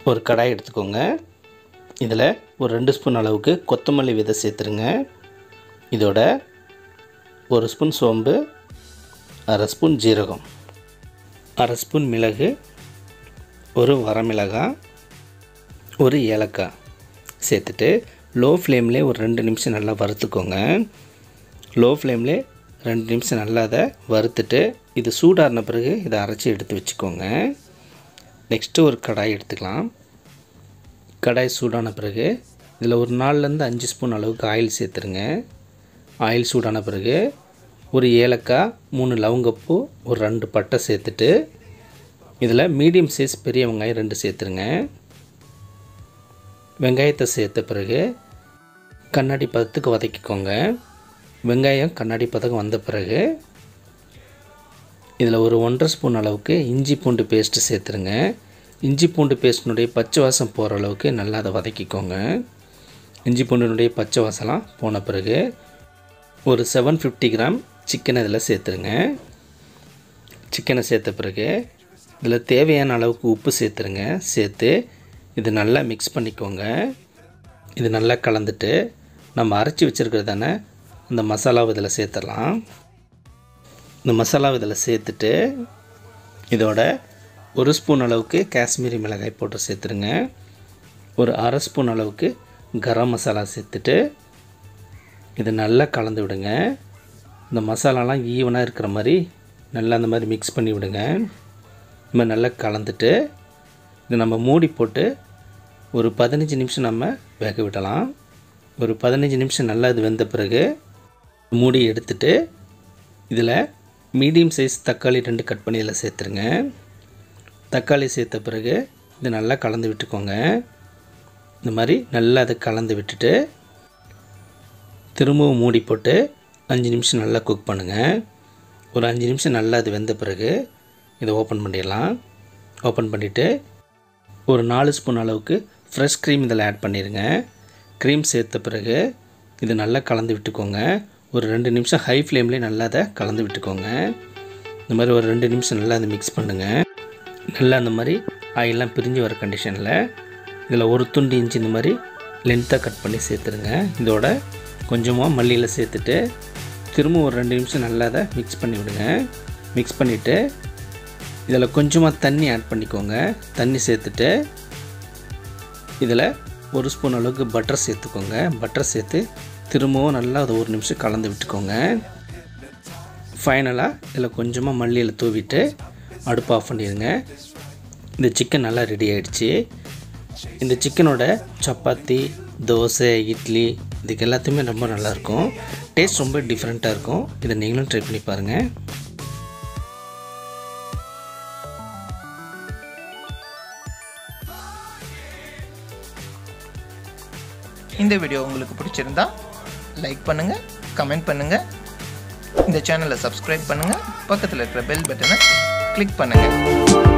ஒரு கடாய் எடுத்துக்கோங்க. இதில் ஒரு 2 ஸ்பூன் அளவுக்கு கொத்தமல்லி விதை சேர்த்துருங்க. இதோட 1 ஸ்பூன் சோம்பு, 1/2 ஸ்பூன் ஜீரகம், 1/2 ஸ்பூன் மிளகு, ஒரு வரமிளகாய், ஒரு ஏலக்காய் சேர்த்துட்டு லோ ஃப்ளேம்லேயே ஒரு 2 நிமிஷம் நல்லா வறுத்துக்கோங்க. லோ ஃப்ளேம்லேயே 2 நிமிஷம் நல்லா அதை வறுத்துட்டு இது சூடான பிறகு இதை அரைச்சி எடுத்து வச்சுக்கோங்க. நெக்ஸ்ட்டு ஒரு கடாய் எடுத்துக்கலாம். கடாய் சூடான பிறகு இதில் ஒரு 4லேருந்து 5 ஸ்பூன் அளவுக்கு ஆயில் சேர்த்துருங்க. ஆயில் சூடான பிறகு ஒரு ஏலக்காய், 3 லவங்கப்பூ, ஒரு 2 பட்டை சேர்த்துட்டு இதில் மீடியம் சைஸ் பெரிய வெங்காயம் 2 சேர்த்துருங்க. வெங்காயத்தை சேர்த்த பிறகு கண்ணாடி பதத்துக்கு வதக்கிக்கோங்க. வெங்காயம் கண்ணாடி பதக்கம் வந்த பிறகு இதில் ஒரு 1/2 ஸ்பூன் அளவுக்கு இஞ்சி பூண்டு பேஸ்ட்டு சேர்த்துருங்க. இஞ்சி பூண்டு பேஸ்ட்டினுடைய பச்சை வாசம் போகிற அளவுக்கு நல்லா அதை வதக்கிக்கோங்க. இஞ்சி பூண்டினுடைய பச்சை வாசம்லாம் போன பிறகு ஒரு 750 கிராம் சிக்கனை இதில் சேர்த்துருங்க. சிக்கனை சேர்த்த பிறகு இதில் தேவையான அளவுக்கு உப்பு சேர்த்துருங்க. சேர்த்து இது நல்லா மிக்ஸ் பண்ணிக்கோங்க. இது நல்லா கலந்துட்டு நம்ம அரைச்சி வச்சுருக்கிறதான இந்த மசாலாவை இதில் சேர்த்துடலாம். இந்த மசாலாவை இதில் சேர்த்துட்டு இதோட 1 ஸ்பூன் அளவுக்கு காஷ்மீரி மிளகாய் போட்டு சேர்த்துருங்க. ஒரு 1/2 ஸ்பூன் அளவுக்கு கரம் மசாலா சேர்த்துட்டு இது நல்லா கலந்து விடுங்க. இந்த மசாலாலாம் ஈவனாக இருக்கிற மாதிரி நல்லா அந்த மாதிரி மிக்ஸ் பண்ணி விடுங்க. இந்த மாதிரி நல்லா கலந்துட்டு இது நம்ம மூடி போட்டு ஒரு 15 நிமிஷம் நம்ம வேக விடலாம். ஒரு 15 நிமிஷம் நல்லா இது வெந்த பிறகு மூடி எடுத்துட்டு இதில் மீடியம் சைஸ் தக்காளி 2 கட் பண்ணி இதில் சேர்த்துருங்க. தக்காளி சேர்த்த பிறகு இது நல்லா கலந்து விட்டுக்கோங்க. இந்த மாதிரி நல்லா அதை கலந்து விட்டுட்டு திரும்பவும் மூடி போட்டு 5 நிமிஷம் நல்லா குக் பண்ணுங்கள். ஒரு 5 நிமிஷம் நல்லா அது வெந்த பிறகு இதை ஓப்பன் பண்ணிடலாம். ஓப்பன் பண்ணிவிட்டு ஒரு 4 ஸ்பூன் அளவுக்கு ஃப்ரெஷ் க்ரீம் இதில் ஆட் பண்ணிடுங்க. க்ரீம் சேர்த்த பிறகு இது நல்லா கலந்து விட்டுக்கோங்க. ஒரு 2 நிமிஷம் ஹை ஃப்ளேம்லேயே நல்லா அதை கலந்து விட்டுக்கோங்க. இந்த மாதிரி ஒரு 2 நிமிஷம் நல்லா அதை மிக்ஸ் பண்ணுங்கள். நல்லா அந்த மாதிரி ஆயிலெலாம் பிரிஞ்சு வர கண்டிஷனில் இதில் ஒரு துண்டு இஞ்சி இந்த மாதிரி லென்த்தாக கட் பண்ணி சேர்த்துருங்க. இதோட கொஞ்சமாக மல்லியில் சேர்த்துட்டு திரும்ப ஒரு 2 நிமிஷம் நல்லா அதை மிக்ஸ் பண்ணி விடுங்க. மிக்ஸ் பண்ணிவிட்டு இதில் கொஞ்சமாக தண்ணி ஆட் பண்ணிக்கோங்க. தண்ணி சேர்த்துட்டு இதில் 1 ஸ்பூன் அளவுக்கு பட்டர் சேர்த்துக்கோங்க. பட்டர் சேர்த்து திரும்பவும் நல்லா அதை 1 நிமிஷம் கலந்து விட்டுக்கோங்க. ஃபைனலாக இதில் கொஞ்சமாக மல்லியில் தூவிட்டு அடுப்பு ஆஃப் பண்ணிடுங்க. இந்த சிக்கன் நல்லா ரெடி ஆகிடுச்சு. இந்த சிக்கனோட சப்பாத்தி, தோசை, இட்லி இதுக்கு எல்லாத்தையுமே ரொம்ப நல்லாயிருக்கும். டேஸ்ட் ரொம்ப டிஃப்ரெண்ட்டாக இருக்கும். இதை நீங்களும் ட்ரை பண்ணி பாருங்கள். இந்த வீடியோ உங்களுக்கு பிடிச்சிருந்தா லைக் பண்ணுங்கள், கமெண்ட் பண்ணுங்கள், இந்த சேனலை சப்ஸ்கிரைப் பண்ணுங்கள், பக்கத்தில் இருக்கிற பெல் பட்டனை கிளிக் பண்ணுங்கள்.